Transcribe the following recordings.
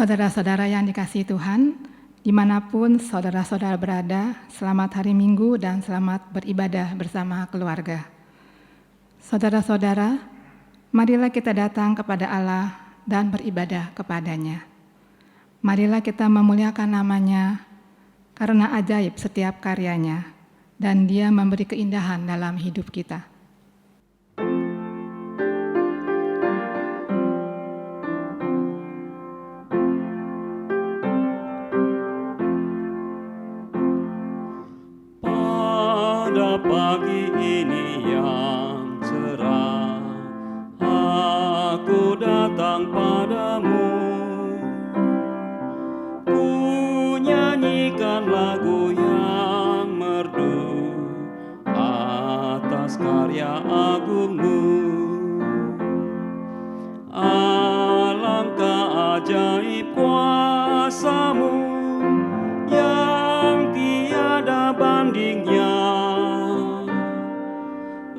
Saudara-saudara yang dikasihi Tuhan, dimanapun saudara-saudara berada, selamat hari Minggu dan selamat beribadah bersama keluarga. Saudara-saudara, marilah kita datang kepada Allah dan beribadah kepadanya. Marilah kita memuliakan namanya, karena ajaib setiap karyanya, dan Dia memberi keindahan dalam hidup kita. Pagi ini yang cerah, aku datang padamu. Ku nyanyikan lagu yang merdu atas karya agungmu. Alangkah ajaib kuasamu yang tiada bandingnya.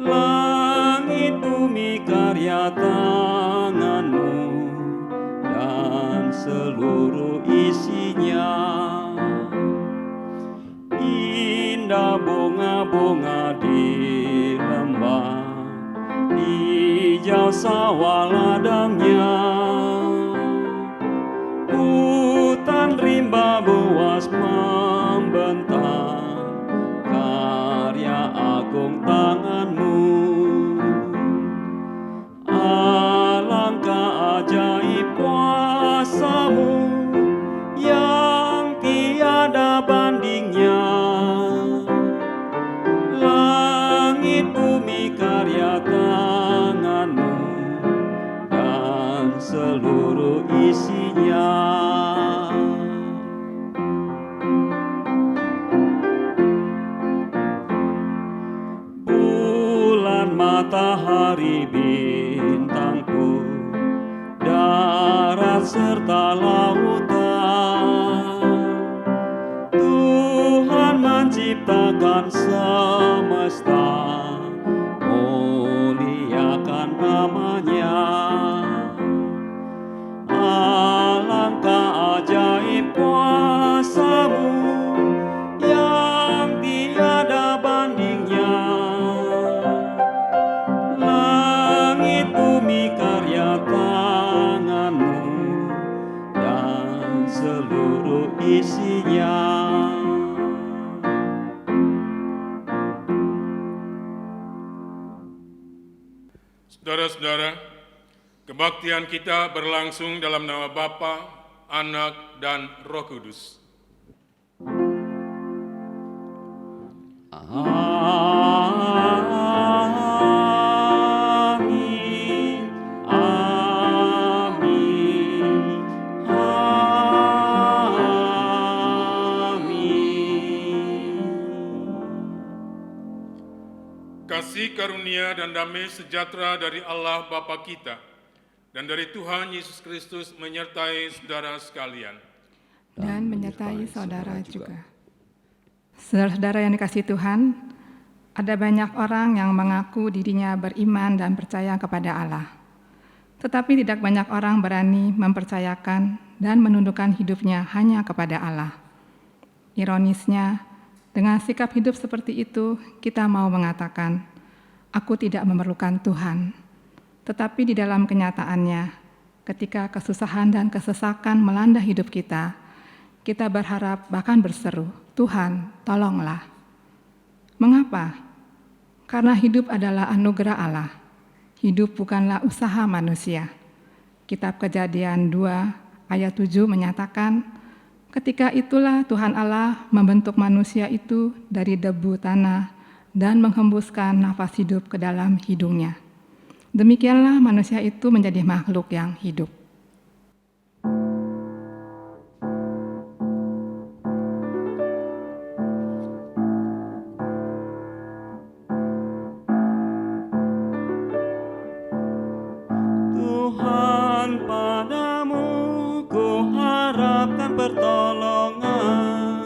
Langit bumi karya tanganmu dan seluruh isinya. Indah bunga-bunga di lembah, hijau sawah ladangnya. Hutan rimba buas membentang, karya agung tanganmu. Alangkah ajaib kuasamu yang tiada bandingnya. Langit bumi karya tanganmu dan seluruh isinya. Matahari, bintangku, darat serta lautan, Tuhan menciptakan semesta, muliakan namanya. Alangkah ajaib kuasamu yang tiada bandingnya. Bumi karya tanganmu dan seluruh isinya. Saudara-saudara, kebaktian kita berlangsung dalam nama Bapa, Anak, dan Roh Kudus. Kasih karunia dan damai sejahtera dari Allah Bapa kita dan dari Tuhan Yesus Kristus menyertai saudara sekalian. Dan menyertai saudara juga. Saudara-saudara yang dikasihi Tuhan, ada banyak orang yang mengaku dirinya beriman dan percaya kepada Allah. Tetapi tidak banyak orang berani mempercayakan dan menundukkan hidupnya hanya kepada Allah. Ironisnya, dengan sikap hidup seperti itu, kita mau mengatakan, aku tidak memerlukan Tuhan. Tetapi di dalam kenyataannya, ketika kesusahan dan kesesakan melanda hidup kita berharap bahkan berseru, Tuhan, tolonglah. Mengapa? Karena hidup adalah anugerah Allah. Hidup bukanlah usaha manusia. Kitab Kejadian 2 ayat 7 menyatakan, ketika itulah Tuhan Allah membentuk manusia itu dari debu tanah dan menghembuskan nafas hidup ke dalam hidungnya. Demikianlah manusia itu menjadi makhluk yang hidup. Tuhan, padamu ku harapkan pertolongan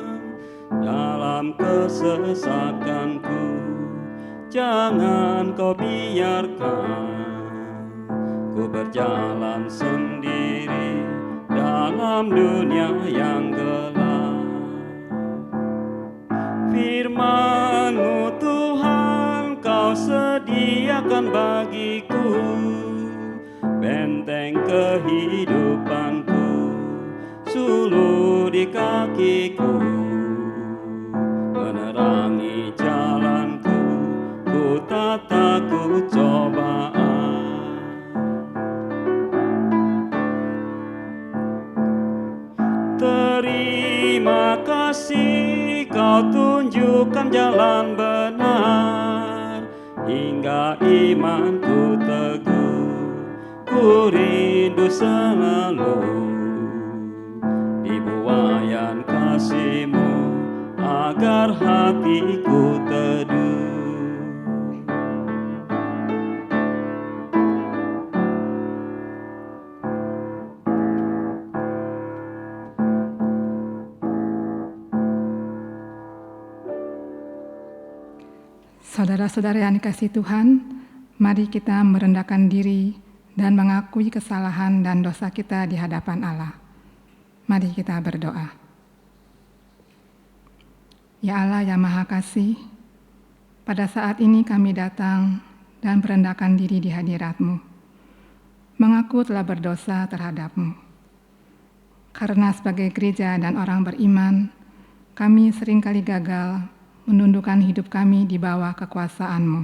dalam kesesakanku. Jangan kau biarkan ku berjalan sendiri dalam dunia yang gelap. Firman-Mu Tuhan, Kau sediakan bagiku benteng kehidupanku, suluh di kakiku, menerangi jalanku, ku tak takut cobaan. Terima kasih Kau tunjukkan jalan benar, hingga imanku teguh, ku rindu selalu di buayan kasih-Mu, agar hatiku teduh. Saudara-saudara yang dikasihi Tuhan, mari kita merendahkan diri dan mengakui kesalahan dan dosa kita di hadapan Allah. Mari kita berdoa. Ya Allah yang Maha Kasih, pada saat ini kami datang dan merendahkan diri di hadirat-Mu, mengaku telah berdosa terhadap-Mu. Karena sebagai gereja dan orang beriman, kami seringkali gagal menundukkan hidup kami di bawah kekuasaan-Mu.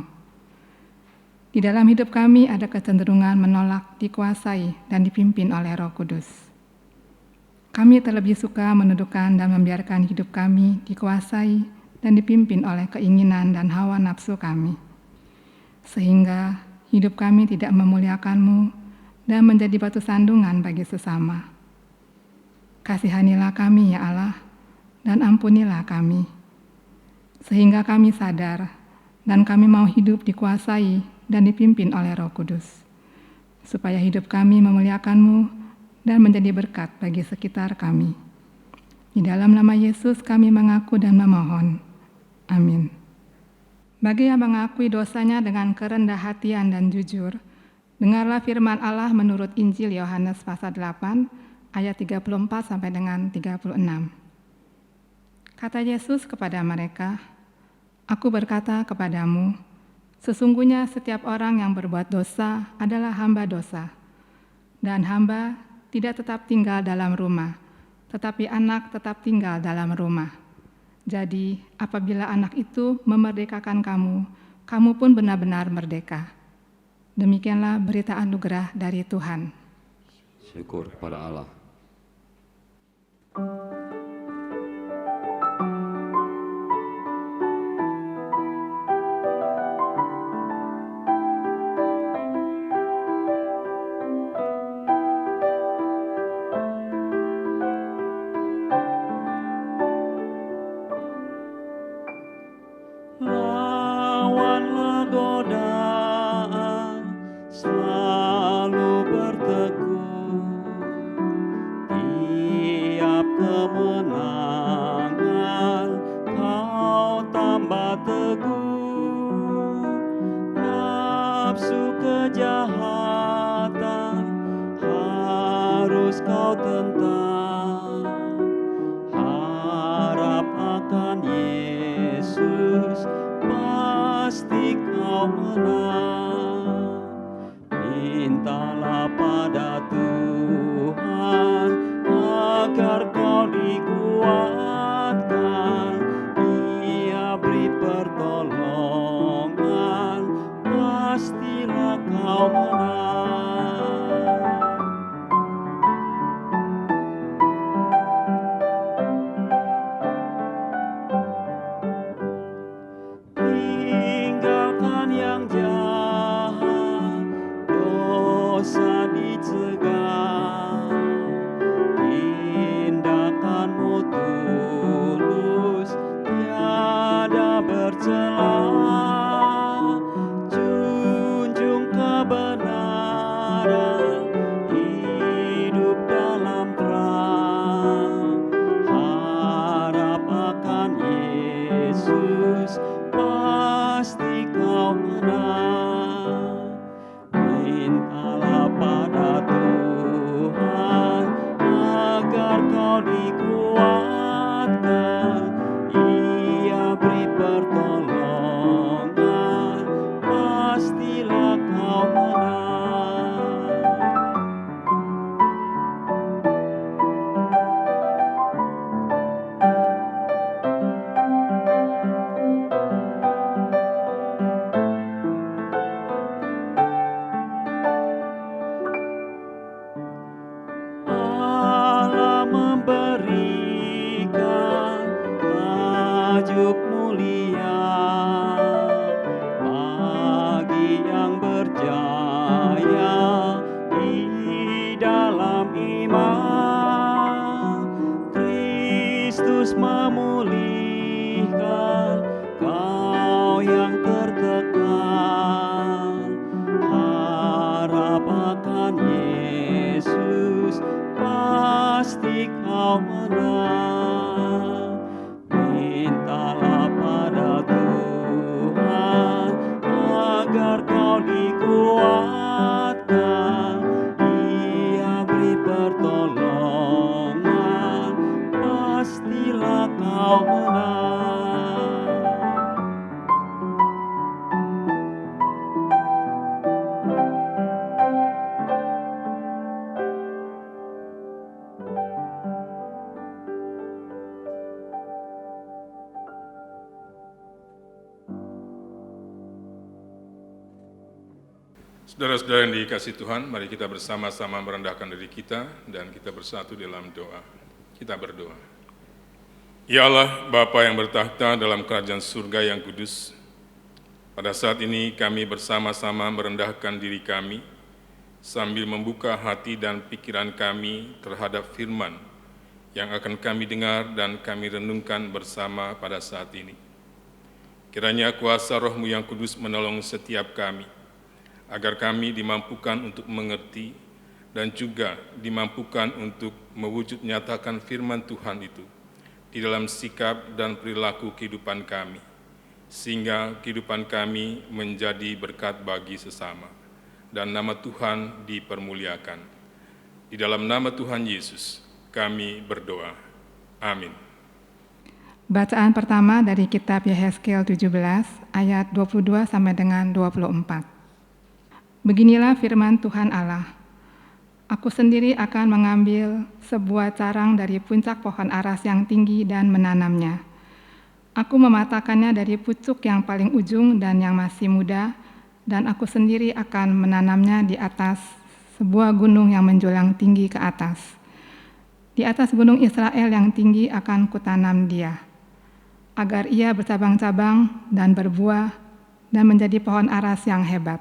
Di dalam hidup kami ada kecenderungan menolak dikuasai dan dipimpin oleh Roh Kudus. Kami terlebih suka menundukkan dan membiarkan hidup kami dikuasai dan dipimpin oleh keinginan dan hawa nafsu kami, sehingga hidup kami tidak memuliakan-Mu dan menjadi batu sandungan bagi sesama. Kasihanilah kami ya Allah, dan ampunilah kami, sehingga kami sadar dan kami mau hidup dikuasai dan dipimpin oleh Roh Kudus, supaya hidup kami memuliakan-Mu dan menjadi berkat bagi sekitar kami. Di dalam nama Yesus kami mengaku dan memohon. Amin. Bagi yang mengakui dosanya dengan kerendah hatian dan jujur, dengarlah firman Allah menurut Injil Yohanes pasal 8 ayat 34 sampai dengan 36. Kata Yesus kepada mereka, "Aku berkata kepadamu, sesungguhnya setiap orang yang berbuat dosa adalah hamba dosa. Dan hamba tidak tetap tinggal dalam rumah, tetapi anak tetap tinggal dalam rumah. Jadi apabila anak itu memerdekakan kamu, kamu pun benar-benar merdeka." Demikianlah berita anugerah dari Tuhan. Syukur kepada Allah. Lawanlah godaan, selalu berteguh. Tiap kemenangan kau tambah teguh. Nafsu kejahatan harus kau tentang. Harap akan Yesus, pasti kau menang. Mintalah pada Tuhan agar kau dikuatkan. Ia beri pertolongan, pastilah kau menang. Tinggalkan yang jahat, dosa dicegah, tindakanmu Tuhan berjaya di dalam iman. Kristus memulihkan kau yang tertekan. Harap akan Yesus, pasti kau menang. Mintalah pada Tuhan agar kau dikuatkan. Dia beri pertolongan, pastilah kau menang. Saudara-saudara yang dikasihi Tuhan, mari kita bersama-sama merendahkan diri kita dan kita bersatu dalam doa. Kita berdoa. Ya Allah, Bapa yang bertahta dalam kerajaan surga yang kudus, pada saat ini kami bersama-sama merendahkan diri kami sambil membuka hati dan pikiran kami terhadap firman yang akan kami dengar dan kami renungkan bersama pada saat ini. Kiranya kuasa Roh-Mu yang kudus menolong setiap kami, agar kami dimampukan untuk mengerti dan juga dimampukan untuk mewujud nyatakan firman Tuhan itu di dalam sikap dan perilaku kehidupan kami, sehingga kehidupan kami menjadi berkat bagi sesama, dan nama Tuhan dipermuliakan. Di dalam nama Tuhan Yesus, kami berdoa. Amin. Bacaan pertama dari kitab Yehezkiel 17 ayat 22 sampai dengan 24. Beginilah firman Tuhan Allah. Aku sendiri akan mengambil sebuah carang dari puncak pohon aras yang tinggi dan menanamnya. Aku mematahkannya dari pucuk yang paling ujung dan yang masih muda, dan aku sendiri akan menanamnya di atas sebuah gunung yang menjulang tinggi ke atas. Di atas gunung Israel yang tinggi akan kutanam dia, agar ia bercabang-cabang dan berbuah dan menjadi pohon aras yang hebat.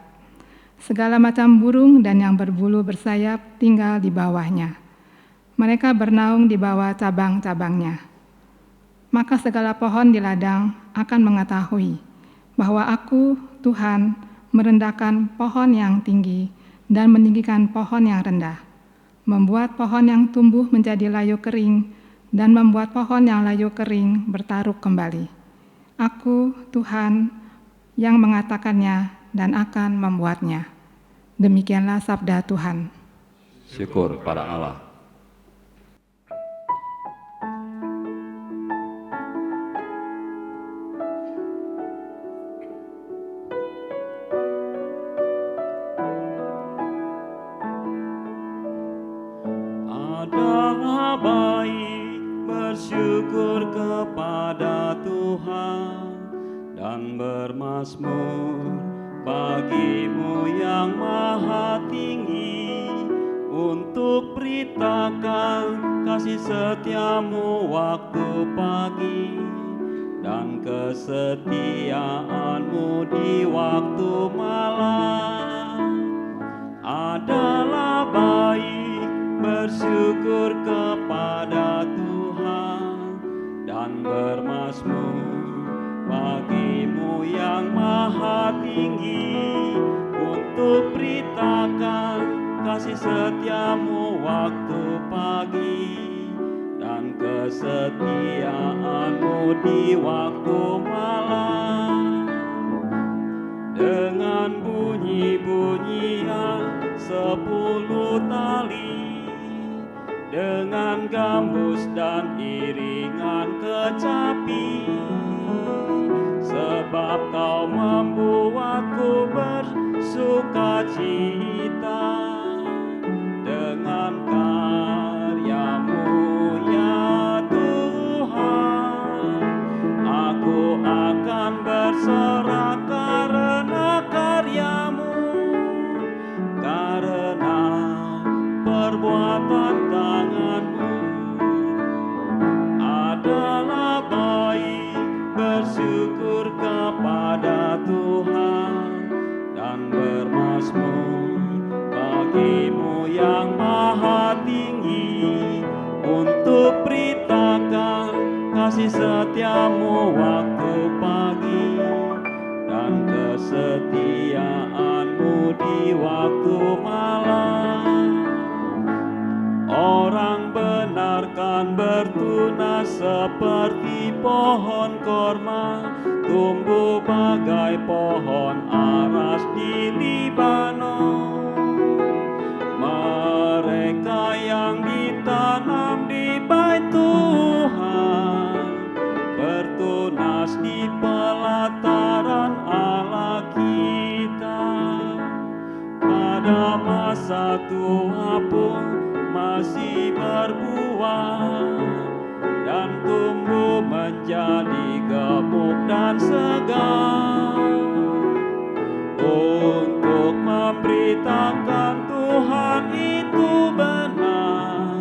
Segala macam burung dan yang berbulu bersayap tinggal di bawahnya. Mereka bernaung di bawah cabang-cabangnya. Maka segala pohon di ladang akan mengetahui bahwa aku, Tuhan, merendahkan pohon yang tinggi dan meninggikan pohon yang rendah, membuat pohon yang tumbuh menjadi layu kering dan membuat pohon yang layu kering bertaruk kembali. Aku, Tuhan, yang mengatakannya dan akan membuatnya. Demikianlah sabda Tuhan. Syukur pada Allah. Adalah baik bersyukur kepada Tuhan dan bermazmur bagimu yang maha tinggi, untuk beritakan kasih setiamu waktu pagi dan kesetiaanmu di waktu malam. Adalah baik bersyukur kepada Tuhan dan bermazmur bagimu yang maha tinggi, untuk beritakan kasih setiamu waktu pagi dan kesetiaanmu di waktu malam. Dengan bunyi-bunyian 10 tali, dengan gambus dan iringan kecapi, sebab kau membuatku bersuka cita dengan karyamu ya Tuhan. Aku akan bersorak karena karyamu, karena perbuatan tanganmu. Adalah baik bersyukur kepada Tuhan dan bermazmur bermazmur bagimu yang maha tinggi, untuk beritakan kasih setiamu waktu pagi dan kesetiaanmu di waktu malam. Orang benar kan bertunas seperti pohon korma, tumbuh bagai pohon aras di Libanon. Mereka yang ditanam di bait Tuhan, bertunas di pelataran Allah kita. Pada masa tua pun masih berbuah dan tumbuh menjadi gemuk dan segar, untuk memberitakan Tuhan itu benar.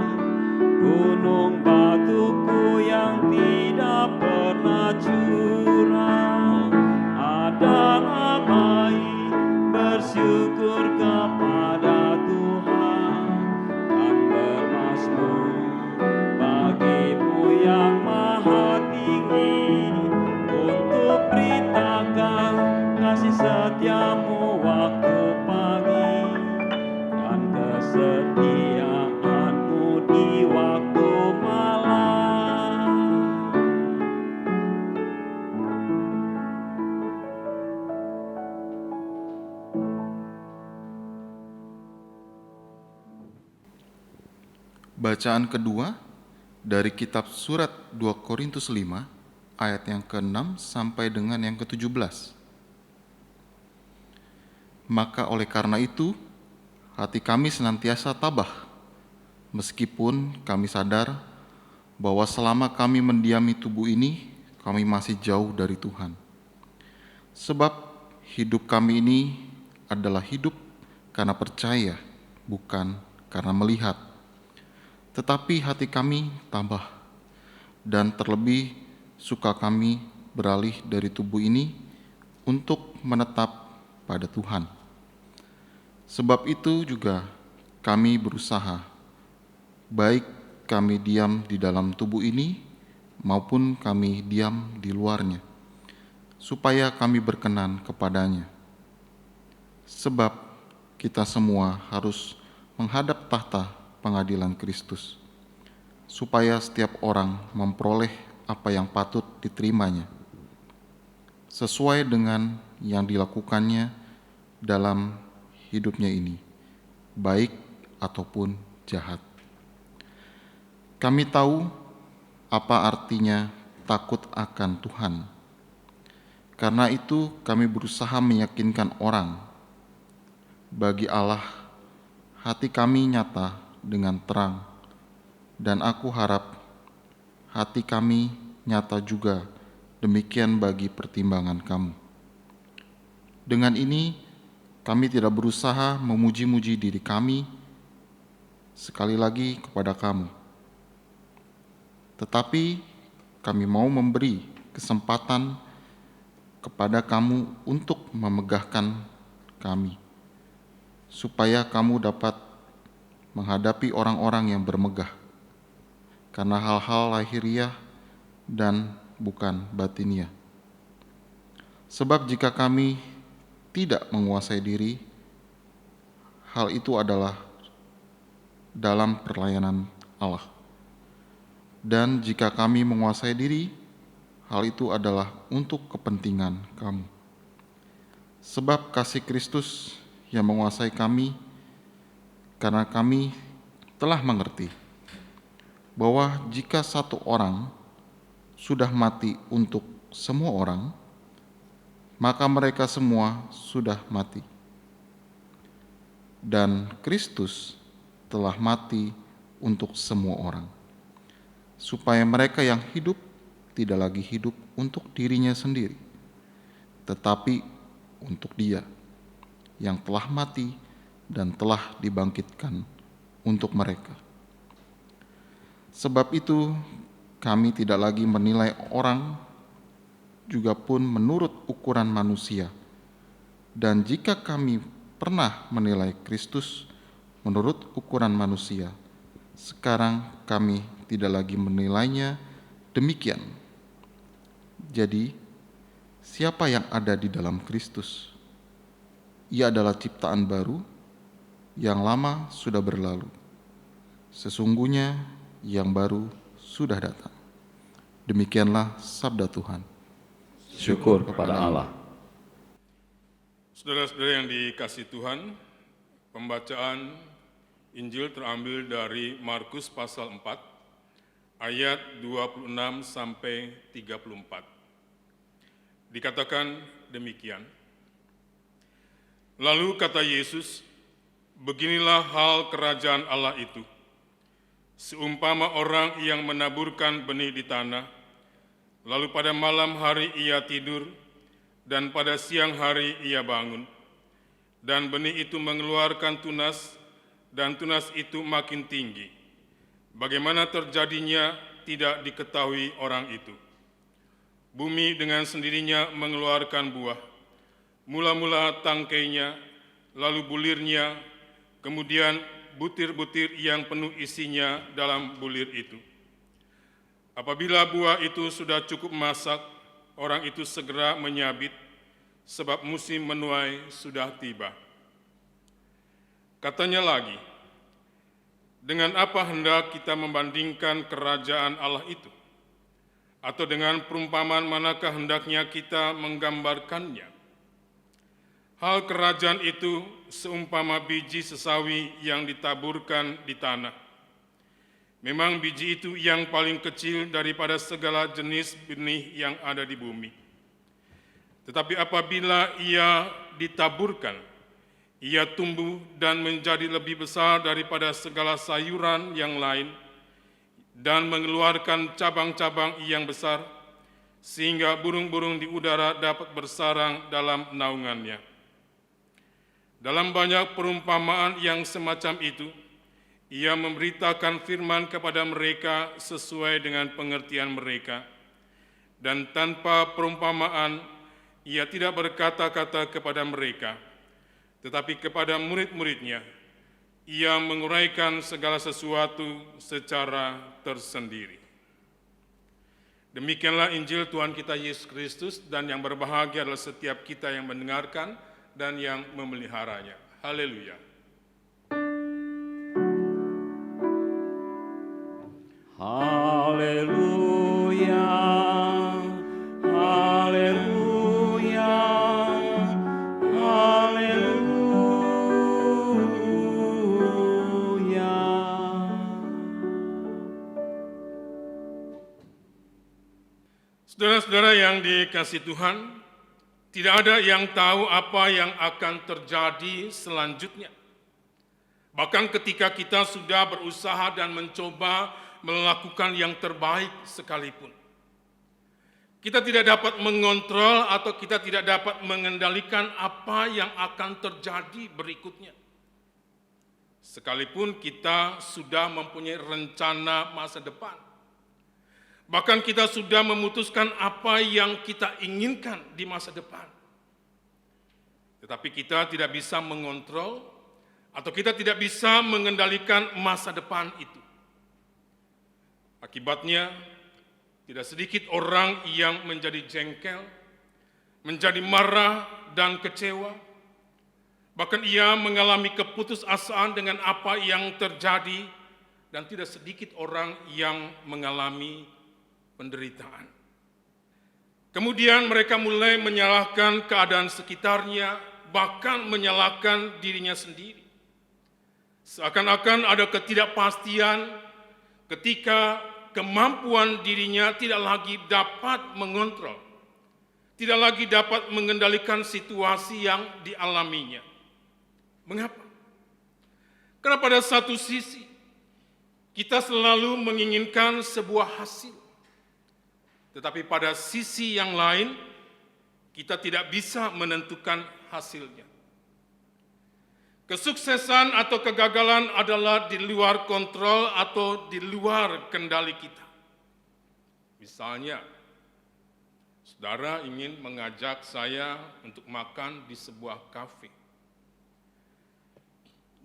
Gunung batuku yang tidak pernah curang adalah baik, bersyukur kepada Tuhan dan bermazmur bagimu yang maha tinggi, untuk beritakan kasih setiamu waktu pagi dan kesetiaanmu di waktu malam. Bacaan kedua dari kitab surat 2 Korintus 5 ayat yang ke-6 sampai dengan yang ke-17. Maka oleh karena itu, hati kami senantiasa tabah, meskipun kami sadar bahwa selama kami mendiami tubuh ini, kami masih jauh dari Tuhan. Sebab hidup kami ini adalah hidup karena percaya, bukan karena melihat. Tetapi hati kami tabah, dan terlebih suka kami beralih dari tubuh ini untuk menetap pada Tuhan. Sebab itu juga kami berusaha, baik kami diam di dalam tubuh ini maupun kami diam di luarnya, supaya kami berkenan kepadanya. Sebab kita semua harus menghadap tahta pengadilan Kristus, supaya setiap orang memperoleh apa yang patut diterimanya, sesuai dengan yang dilakukannya dalam hidupnya ini, baik ataupun jahat. Kami tahu apa artinya takut akan Tuhan. Karena itu kami berusaha meyakinkan orang. Bagi Allah, hati kami nyata dengan terang, dan aku harap hati kami nyata juga demikian bagi pertimbangan kamu. Dengan ini, kami tidak berusaha memuji-muji diri kami sekali lagi kepada kamu, tetapi kami mau memberi kesempatan kepada kamu untuk memegahkan kami, supaya kamu dapat menghadapi orang-orang yang bermegah, karena hal-hal lahiriah dan bukan batiniah. Sebab jika kami tidak menguasai diri, hal itu adalah dalam pelayanan Allah. Dan jika kami menguasai diri, hal itu adalah untuk kepentingan kamu. Sebab kasih Kristus yang menguasai kami, karena kami telah mengerti bahwa jika satu orang sudah mati untuk semua orang, maka mereka semua sudah mati. Dan Kristus telah mati untuk semua orang, supaya mereka yang hidup tidak lagi hidup untuk dirinya sendiri, tetapi untuk Dia yang telah mati dan telah dibangkitkan untuk mereka. Sebab itu, kami tidak lagi menilai orang juga pun menurut ukuran manusia. Dan jika kami pernah menilai Kristus menurut ukuran manusia, sekarang kami tidak lagi menilainya demikian. Jadi, siapa yang ada di dalam Kristus? Ia adalah ciptaan baru, yang lama sudah berlalu. Sesungguhnya yang baru sudah datang. Demikianlah sabda Tuhan. Syukur kepada Allah. Saudara-saudara yang dikasihi Tuhan, pembacaan Injil terambil dari Markus pasal 4, ayat 26 sampai 34. Dikatakan demikian. Lalu kata Yesus, beginilah hal kerajaan Allah itu. Seumpama orang yang menaburkan benih di tanah, lalu pada malam hari ia tidur, dan pada siang hari ia bangun, dan benih itu mengeluarkan tunas, dan tunas itu makin tinggi. Bagaimana terjadinya tidak diketahui orang itu. Bumi dengan sendirinya mengeluarkan buah, mula-mula tangkainya, lalu bulirnya, kemudian butir-butir yang penuh isinya dalam bulir itu. Apabila buah itu sudah cukup masak, orang itu segera menyabit, sebab musim menuai sudah tiba. Katanya lagi, dengan apa hendak kita membandingkan kerajaan Allah itu? Atau dengan perumpamaan manakah hendaknya kita menggambarkannya? Hal kerajaan itu seumpama biji sesawi yang ditaburkan di tanah. Memang biji itu yang paling kecil daripada segala jenis benih yang ada di bumi. Tetapi apabila ia ditaburkan, ia tumbuh dan menjadi lebih besar daripada segala sayuran yang lain dan mengeluarkan cabang-cabang yang besar, sehingga burung-burung di udara dapat bersarang dalam naungannya. Dalam banyak perumpamaan yang semacam itu, ia memberitakan firman kepada mereka sesuai dengan pengertian mereka, dan tanpa perumpamaan ia tidak berkata-kata kepada mereka, tetapi kepada murid-muridnya ia menguraikan segala sesuatu secara tersendiri. Demikianlah Injil Tuhan kita Yesus Kristus, dan yang berbahagia adalah setiap kita yang mendengarkan dan yang memeliharanya. Haleluya. Haleluya, haleluya, haleluya. Saudara-saudara yang dikasihi Tuhan, tidak ada yang tahu apa yang akan terjadi selanjutnya. Bahkan ketika kita sudah berusaha dan mencoba melakukan yang terbaik sekalipun, kita tidak dapat mengontrol atau kita tidak dapat mengendalikan apa yang akan terjadi berikutnya. Sekalipun kita sudah mempunyai rencana masa depan, bahkan kita sudah memutuskan apa yang kita inginkan di masa depan. Tetapi kita tidak bisa mengontrol atau kita tidak bisa mengendalikan masa depan itu. Akibatnya, tidak sedikit orang yang menjadi jengkel, menjadi marah dan kecewa. Bahkan ia mengalami keputusasaan dengan apa yang terjadi, dan tidak sedikit orang yang mengalami penderitaan. Kemudian mereka mulai menyalahkan keadaan sekitarnya, bahkan menyalahkan dirinya sendiri. Seakan-akan ada ketidakpastian ketika kemampuan dirinya tidak lagi dapat mengontrol, tidak lagi dapat mengendalikan situasi yang dialaminya. Mengapa? Karena pada satu sisi kita selalu menginginkan sebuah hasil, tetapi pada sisi yang lain, kita tidak bisa menentukan hasilnya. Kesuksesan atau kegagalan adalah di luar kontrol atau di luar kendali kita. Misalnya, saudara ingin mengajak saya untuk makan di sebuah kafe.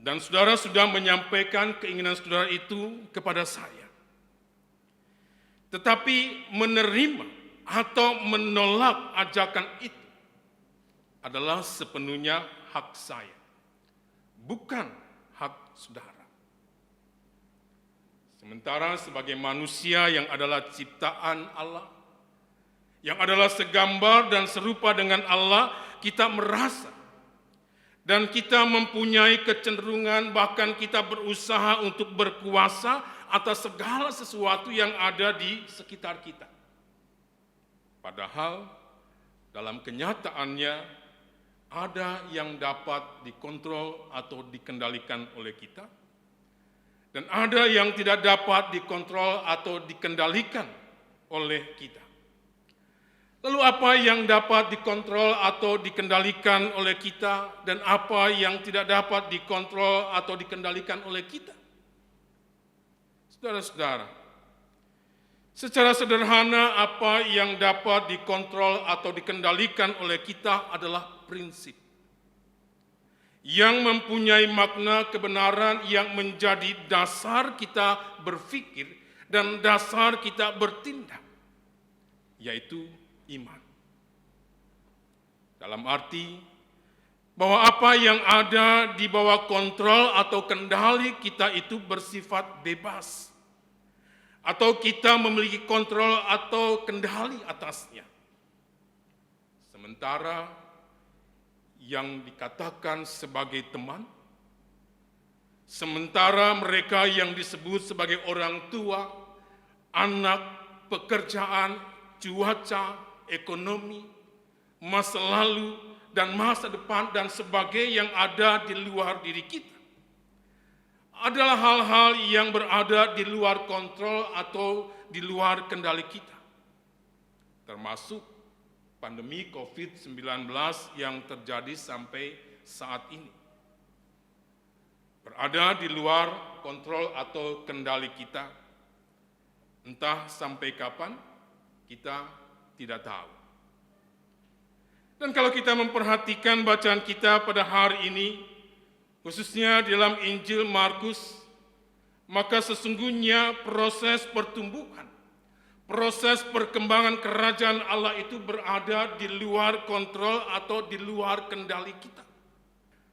Dan saudara sudah menyampaikan keinginan saudara itu kepada saya. Tetapi menerima atau menolak ajakan itu adalah sepenuhnya hak saya, bukan hak saudara. Sementara sebagai manusia yang adalah ciptaan Allah, yang adalah segambar dan serupa dengan Allah, kita merasa dan kita mempunyai kecenderungan, bahkan kita berusaha untuk berkuasa atas segala sesuatu yang ada di sekitar kita. Padahal dalam kenyataannya ada yang dapat dikontrol atau dikendalikan oleh kita, dan ada yang tidak dapat dikontrol atau dikendalikan oleh kita. Lalu apa yang dapat dikontrol atau dikendalikan oleh kita, dan apa yang tidak dapat dikontrol atau dikendalikan oleh kita? Saudara-saudara, secara sederhana apa yang dapat dikontrol atau dikendalikan oleh kita adalah prinsip yang mempunyai makna kebenaran yang menjadi dasar kita berpikir dan dasar kita bertindak, yaitu iman. Dalam arti bahwa apa yang ada di bawah kontrol atau kendali kita itu bersifat bebas, atau kita memiliki kontrol atau kendali atasnya. Sementara yang dikatakan sebagai teman, sementara mereka yang disebut sebagai orang tua, anak, pekerjaan, cuaca, ekonomi, masa lalu, dan masa depan, dan sebagainya yang ada di luar diri kita, adalah hal-hal yang berada di luar kontrol atau di luar kendali kita. Termasuk pandemi COVID-19 yang terjadi sampai saat ini. Berada di luar kontrol atau kendali kita. Entah sampai kapan, kita tidak tahu. Dan kalau kita memperhatikan bacaan kita pada hari ini, khususnya dalam Injil Markus, maka sesungguhnya proses pertumbuhan, proses perkembangan kerajaan Allah itu berada di luar kontrol atau di luar kendali kita.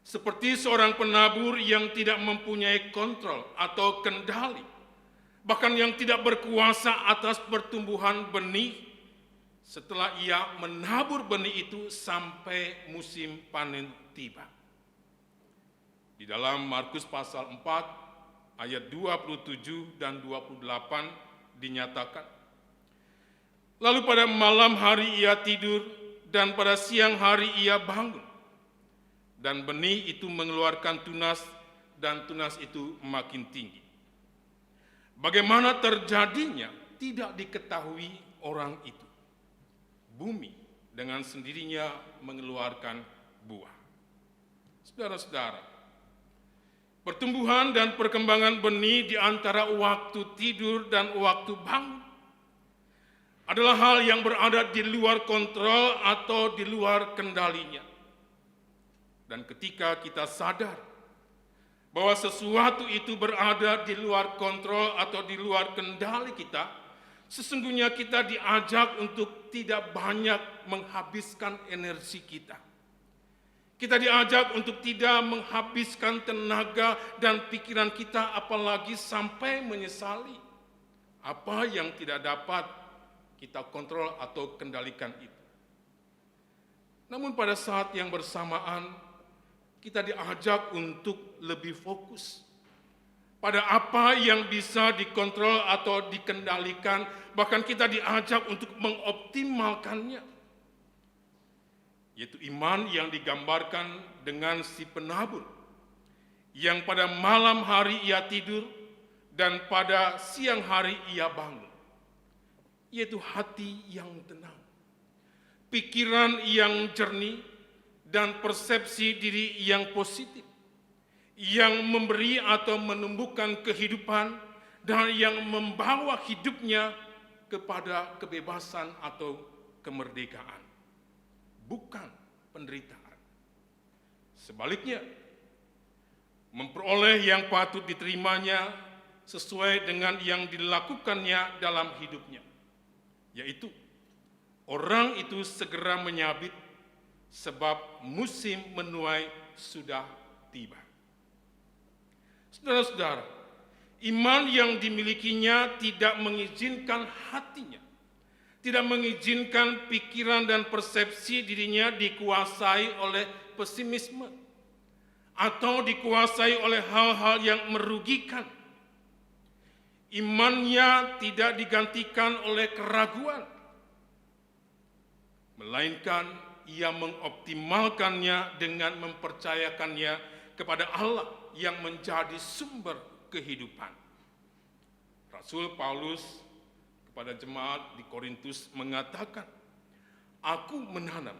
Seperti seorang penabur yang tidak mempunyai kontrol atau kendali, bahkan yang tidak berkuasa atas pertumbuhan benih setelah ia menabur benih itu sampai musim panen tiba. Di dalam Markus pasal 4 ayat 27 dan 28 dinyatakan, lalu pada malam hari ia tidur dan pada siang hari ia bangun, dan benih itu mengeluarkan tunas dan tunas itu makin tinggi. Bagaimana terjadinya tidak diketahui orang itu. Bumi dengan sendirinya mengeluarkan buah. Saudara-saudara, pertumbuhan dan perkembangan benih di antara waktu tidur dan waktu bangun adalah hal yang berada di luar kontrol atau di luar kendalinya. Dan ketika kita sadar bahwa sesuatu itu berada di luar kontrol atau di luar kendali kita, sesungguhnya kita diajak untuk tidak banyak menghabiskan energi kita. Kita diajak untuk tidak menghabiskan tenaga dan pikiran kita, apalagi sampai menyesali apa yang tidak dapat kita kontrol atau kendalikan itu. Namun pada saat yang bersamaan, kita diajak untuk lebih fokus pada apa yang bisa dikontrol atau dikendalikan, bahkan kita diajak untuk mengoptimalkannya, yaitu iman yang digambarkan dengan si penabur, yang pada malam hari ia tidur dan pada siang hari ia bangun, yaitu hati yang tenang, pikiran yang jernih, dan persepsi diri yang positif, yang memberi atau menumbuhkan kehidupan dan yang membawa hidupnya kepada kebebasan atau kemerdekaan, bukan penderitaan. Sebaliknya, memperoleh yang patut diterimanya sesuai dengan yang dilakukannya dalam hidupnya, yaitu orang itu segera menyabit sebab musim menuai sudah tiba. Saudara-saudara, iman yang dimilikinya tidak mengizinkan hatinya, tidak mengizinkan pikiran dan persepsi dirinya dikuasai oleh pesimisme atau dikuasai oleh hal-hal yang merugikan. Imannya tidak digantikan oleh keraguan, melainkan ia mengoptimalkannya dengan mempercayakannya kepada Allah yang menjadi sumber kehidupan. Rasul Paulus kepada jemaat di Korintus mengatakan, "Aku menanam,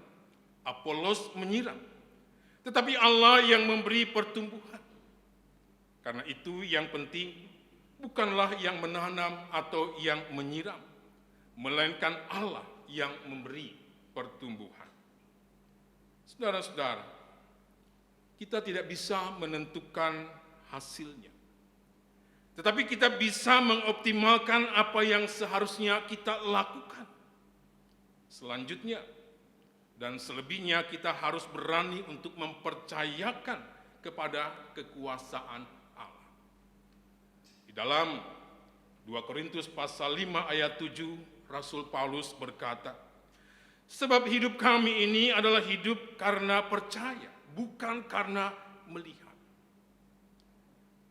Apolos menyiram, tetapi Allah yang memberi pertumbuhan. Karena itu yang penting bukanlah yang menanam atau yang menyiram, melainkan Allah yang memberi pertumbuhan." Saudara-saudara, kita tidak bisa menentukan hasilnya, tetapi kita bisa mengoptimalkan apa yang seharusnya kita lakukan. Selanjutnya dan selebihnya kita harus berani untuk mempercayakan kepada kekuasaan Allah. Di dalam 2 Korintus pasal 5 ayat 7, Rasul Paulus berkata, "Sebab hidup kami ini adalah hidup karena percaya, bukan karena melihat."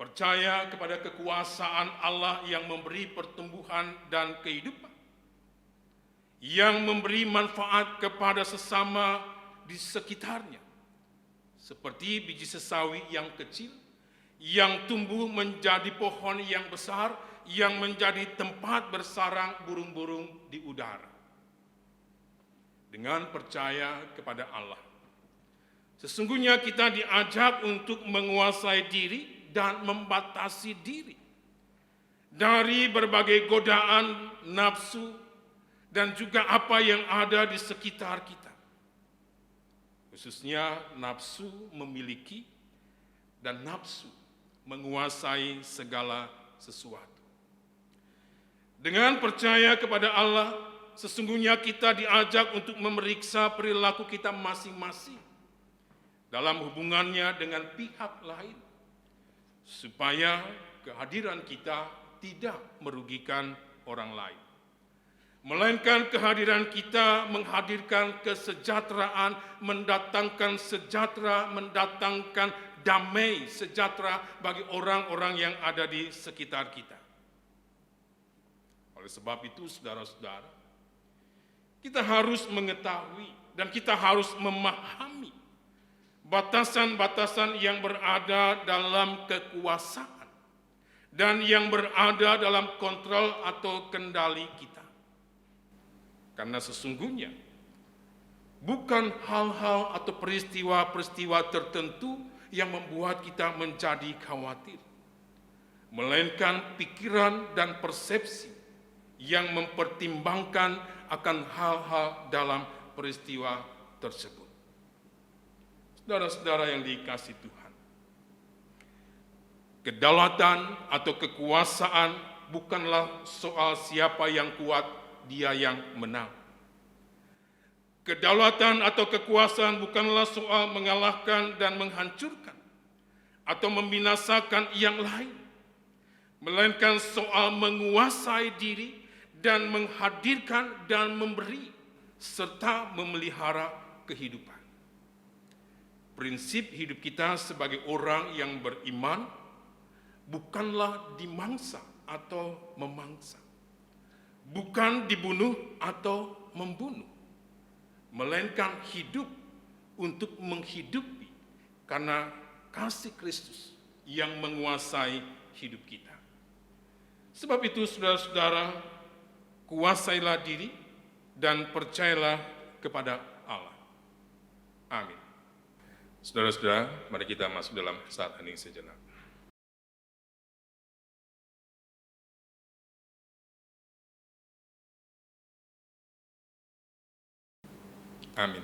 Percaya kepada kekuasaan Allah yang memberi pertumbuhan dan kehidupan, yang memberi manfaat kepada sesama di sekitarnya, seperti biji sesawi yang kecil, yang tumbuh menjadi pohon yang besar, yang menjadi tempat bersarang burung-burung di udara. Dengan percaya kepada Allah, sesungguhnya kita diajak untuk menguasai diri dan membatasi diri dari berbagai godaan nafsu dan juga apa yang ada di sekitar kita. Khususnya nafsu memiliki dan nafsu menguasai segala sesuatu. Dengan percaya kepada Allah, sesungguhnya kita diajak untuk memeriksa perilaku kita masing-masing dalam hubungannya dengan pihak lain, supaya kehadiran kita tidak merugikan orang lain, melainkan kehadiran kita menghadirkan kesejahteraan, mendatangkan sejahtera, mendatangkan damai sejahtera bagi orang-orang yang ada di sekitar kita. Oleh sebab itu, saudara-saudara, kita harus mengetahui dan kita harus memahami batasan-batasan yang berada dalam kekuasaan dan yang berada dalam kontrol atau kendali kita. Karena sesungguhnya bukan hal-hal atau peristiwa-peristiwa tertentu yang membuat kita menjadi khawatir, melainkan pikiran dan persepsi yang mempertimbangkan akan hal-hal dalam peristiwa tersebut. Saudara-saudara yang dikasihi Tuhan, kedaulatan atau kekuasaan bukanlah soal siapa yang kuat, dia yang menang. Kedaulatan atau kekuasaan bukanlah soal mengalahkan dan menghancurkan atau membinasakan yang lain, melainkan soal menguasai diri dan menghadirkan dan memberi serta memelihara kehidupan. Prinsip hidup kita sebagai orang yang beriman bukanlah dimangsa atau memangsa, bukan dibunuh atau membunuh, melainkan hidup untuk menghidupi karena kasih Kristus yang menguasai hidup kita. Sebab itu, saudara-saudara, kuasailah diri dan percayalah kepada Allah. Amin. Saudara-saudara, mari kita masuk dalam saat hening sejenak. Amin.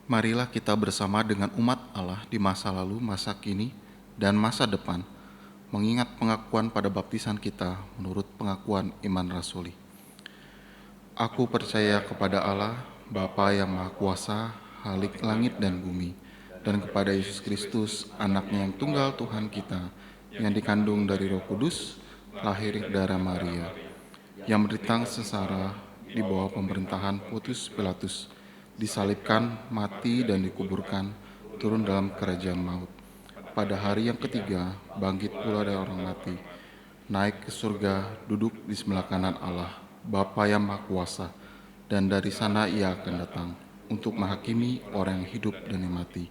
Marilah kita bersama dengan umat Allah di masa lalu, masa kini, dan masa depan, mengingat pengakuan pada baptisan kita menurut pengakuan iman rasuli. Aku percaya kepada Allah, Bapa yang Maha Kuasa, Khalik langit dan bumi, dan kepada Yesus Kristus, anaknya yang tunggal Tuhan kita, yang dikandung dari Roh Kudus, lahir dari Maria, yang menderita sengsara di bawah pemerintahan Pontius Pilatus, disalibkan, mati, dan dikuburkan, turun dalam kerajaan maut. Pada hari yang ketiga, bangkit pula dari orang mati, naik ke surga, duduk di sebelah kanan Allah, Bapa yang Maha Kuasa, dan dari sana ia akan datang untuk menghakimi orang yang hidup dan yang mati.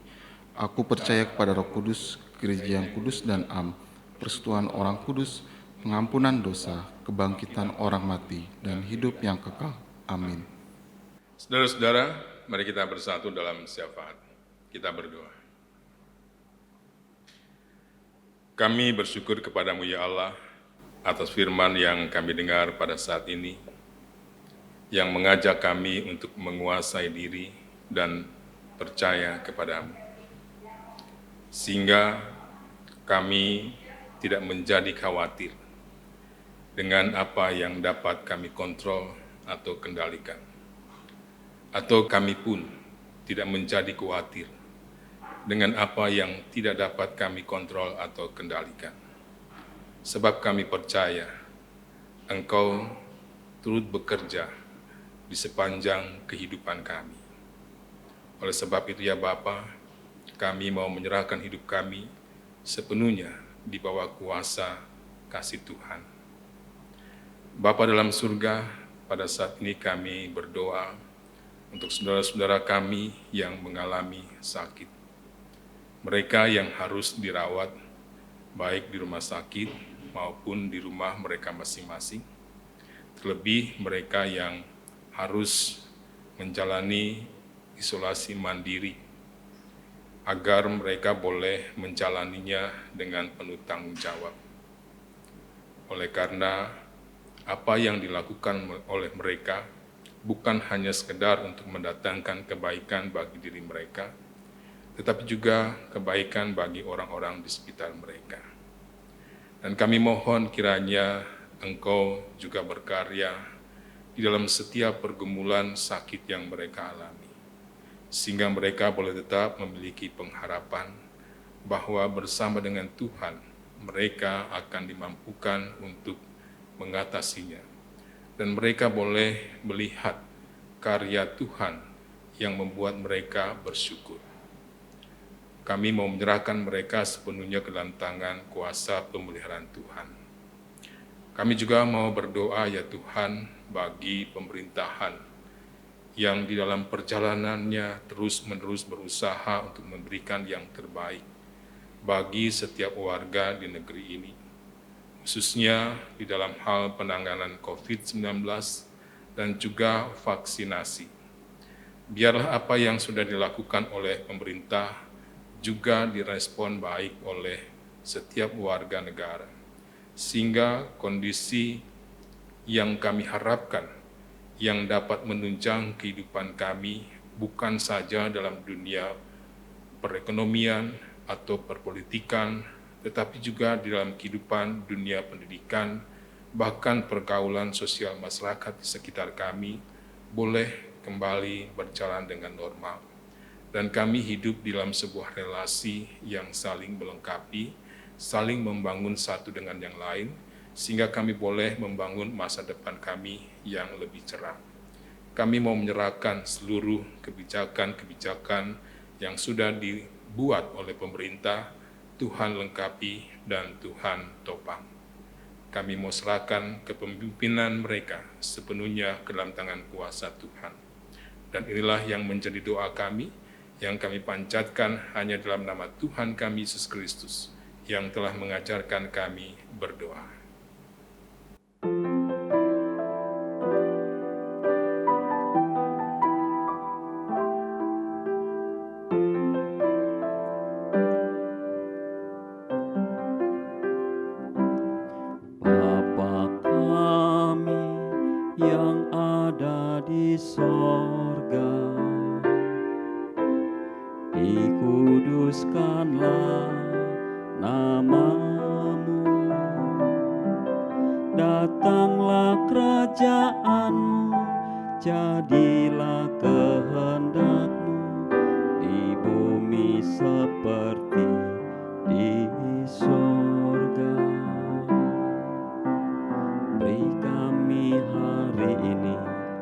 Aku percaya kepada Roh Kudus, gereja yang kudus dan am, persekutuan orang kudus, pengampunan dosa, kebangkitan orang mati, dan hidup yang kekal. Amin. Saudara-saudara, mari kita bersatu dalam syafaat. Kita berdoa. Kami bersyukur kepadamu ya Allah, atas firman yang kami dengar pada saat ini, yang mengajak kami untuk menguasai diri dan percaya kepadamu. Sehingga kami tidak menjadi khawatir dengan apa yang dapat kami kontrol atau kendalikan. Atau kami pun tidak menjadi khawatir dengan apa yang tidak dapat kami kontrol atau kendalikan. Sebab kami percaya Engkau turut bekerja di sepanjang kehidupan kami. Oleh sebab itu ya Bapa, kami mau menyerahkan hidup kami sepenuhnya di bawah kuasa kasih Tuhan. Bapa dalam surga, pada saat ini kami berdoa untuk saudara-saudara kami yang mengalami sakit. Mereka yang harus dirawat, baik di rumah sakit maupun di rumah mereka masing-masing. Terlebih mereka yang harus menjalani isolasi mandiri, agar mereka boleh menjalaninya dengan penuh tanggung jawab. Oleh karena apa yang dilakukan oleh mereka bukan hanya sekedar untuk mendatangkan kebaikan bagi diri mereka, tetapi juga kebaikan bagi orang-orang di sekitar mereka. Dan kami mohon kiranya Engkau juga berkarya di dalam setiap pergumulan sakit yang mereka alami, sehingga mereka boleh tetap memiliki pengharapan bahwa bersama dengan Tuhan mereka akan dimampukan untuk mengatasinya, dan mereka boleh melihat karya Tuhan yang membuat mereka bersyukur. Kami mau menyerahkan mereka sepenuhnya ke dalam tangan kuasa pemeliharaan Tuhan. Kami juga mau berdoa ya Tuhan bagi pemerintahan yang di dalam perjalanannya terus-menerus berusaha untuk memberikan yang terbaik bagi setiap warga di negeri ini, khususnya di dalam hal penanganan COVID-19 dan juga vaksinasi. Biarlah apa yang sudah dilakukan oleh pemerintah juga direspon baik oleh setiap warga negara, sehingga kondisi yang kami harapkan yang dapat menunjang kehidupan kami bukan saja dalam dunia perekonomian atau perpolitikan, tetapi juga di dalam kehidupan dunia pendidikan, bahkan pergaulan sosial masyarakat di sekitar kami boleh kembali berjalan dengan normal. Dan kami hidup di dalam sebuah relasi yang saling melengkapi, saling membangun satu dengan yang lain, sehingga kami boleh membangun masa depan kami yang lebih cerah. Kami mau menyerahkan seluruh kebijakan-kebijakan yang sudah dibuat oleh pemerintah, Tuhan lengkapi dan Tuhan topang. Kami mau serahkan kepemimpinan mereka sepenuhnya ke dalam tangan kuasa Tuhan. Dan inilah yang menjadi doa kami, yang kami panjatkan hanya dalam nama Tuhan kami Yesus Kristus, yang telah mengajarkan kami berdoa. Bapa kami yang ada di sorga, dikuduskanlah namamu. Datanglah kerajaanmu, jadilah kehendakmu di bumi seperti di sorga. Beri kami hari ini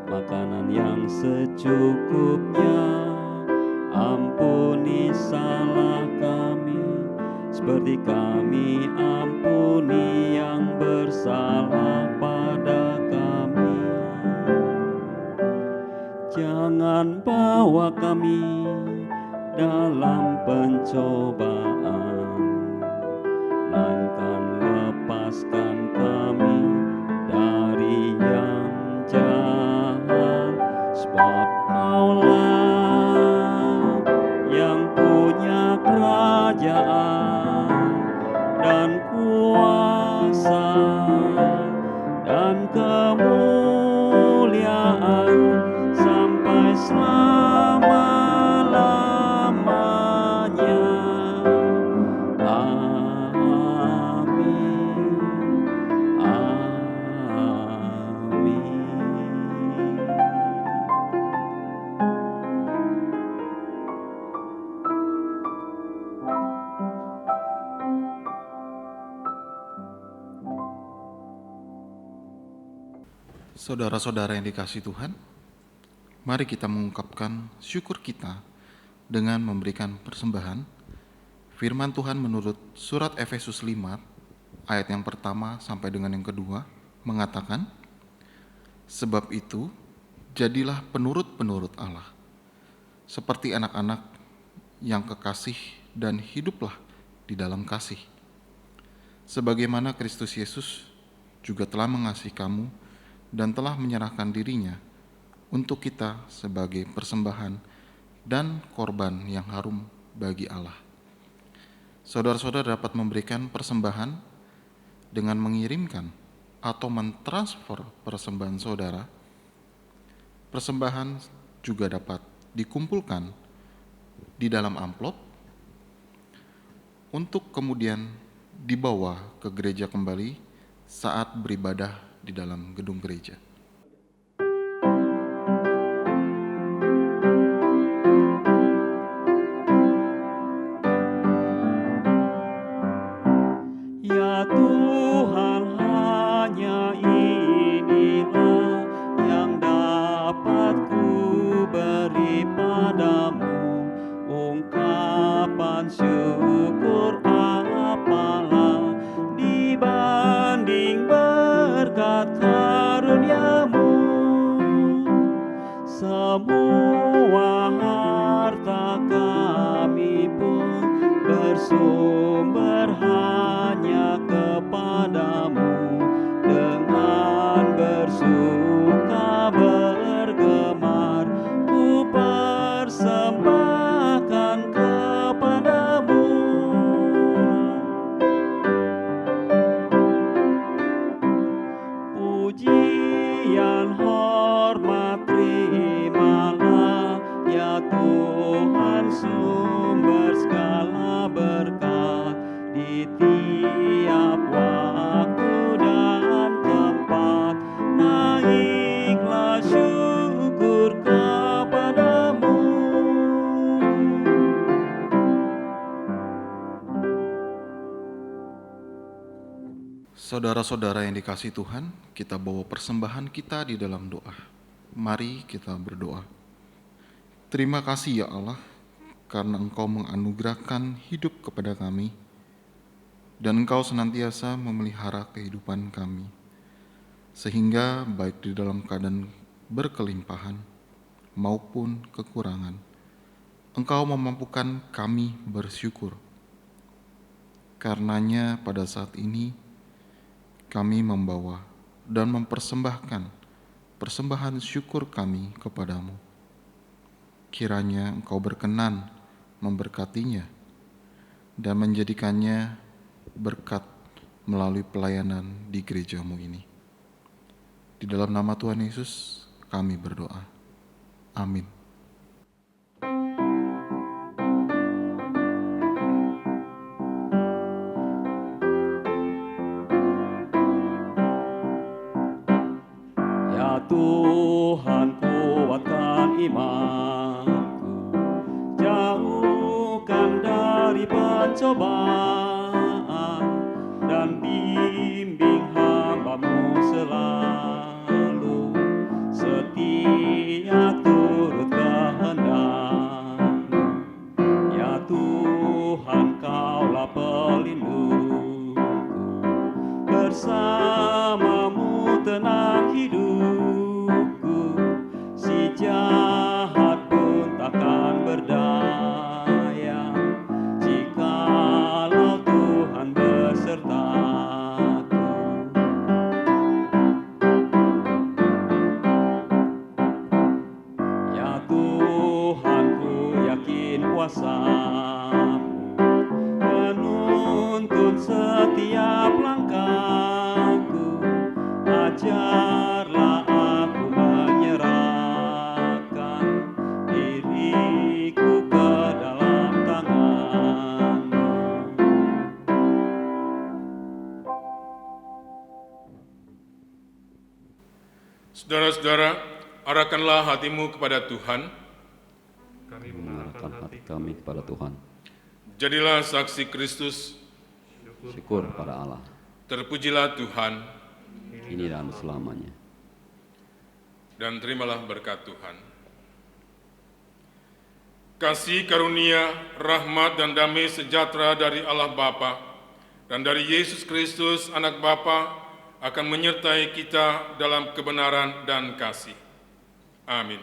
makanan yang secukupnya. Ampuni salah kami, seperti kami ampuni yang bersalah pada kami. Jangan bawa kami dalam pencobaan, melainkan lepaskan kami dari yang jahat. Sebab Kaulah yang punya kerajaan dan kuasa dan kemuliaan sampai selama-lamanya. Amin. Amin. Saudara-saudara yang dikasihi Tuhan, mari kita mengungkapkan syukur kita dengan memberikan persembahan. Firman Tuhan menurut surat Efesus 5 ayat yang pertama sampai dengan yang kedua mengatakan, sebab itu jadilah penurut-penurut Allah, seperti anak-anak yang kekasih dan hiduplah di dalam kasih. Sebagaimana Kristus Yesus juga telah mengasihi kamu dan telah menyerahkan dirinya untuk kita sebagai persembahan dan korban yang harum bagi Allah. Saudara-saudara dapat memberikan persembahan dengan mengirimkan atau mentransfer persembahan saudara. Persembahan juga dapat dikumpulkan di dalam amplop untuk kemudian dibawa ke gereja kembali saat beribadah di dalam gedung gereja. Ya Tuhan, hanya inilah yang dapat ku beri padamu, ungkapan syukur apalah dibanding berkat karuniamu. Semua harta kami pun bersumber hanya kepadamu, dengan bersuka bergemar ku persembahkan kepadamu. Pujian hormat terimalah, ya Tuhan, sumber segala berkat di tiap waktu dan tempat. Naiklah syukur kepadamu. Saudara-saudara yang dikasihi Tuhan, kita bawa persembahan kita di dalam doa. Mari kita berdoa. Terima kasih ya Allah, karena Engkau menganugerahkan hidup kepada kami, dan Engkau senantiasa memelihara kehidupan kami, sehingga baik di dalam keadaan berkelimpahan maupun kekurangan, Engkau memampukan kami bersyukur. Karenanya pada saat ini, kami membawa dan mempersembahkan persembahan syukur kami kepadamu. Kiranya Engkau berkenan memberkatinya dan menjadikannya berkat melalui pelayanan di gerejamu ini. Di dalam nama Tuhan Yesus kami berdoa. Amin. imanku, jauhkan dari pencobaan, dan bimbing hamba-Mu selalu setia turut kehendak-Mu. Ya Tuhan, Kaulah pelindungku, bersama-Mu tenang hidupku, si jahat pun takkan berdaya, jikalau Tuhan besertaku. Ya Tuhan, ku yakin kuasa-Mu menuntun setiap langkahku. Ajarlah aku menyerahkan diriku ke dalam tangan-Mu. Saudara-saudara, arahkanlah hatimu kepada Tuhan. Mengarahkan hati kami kepada Tuhan. Jadilah saksi Kristus. Syukur kepada Allah. Terpujilah Tuhan, Kini dan selamanya. dan terimalah berkat Tuhan. Kasih karunia, rahmat, dan damai sejahtera dari Allah Bapa dan dari Yesus Kristus Anak Bapa akan menyertai kita dalam kebenaran dan kasih. Amin.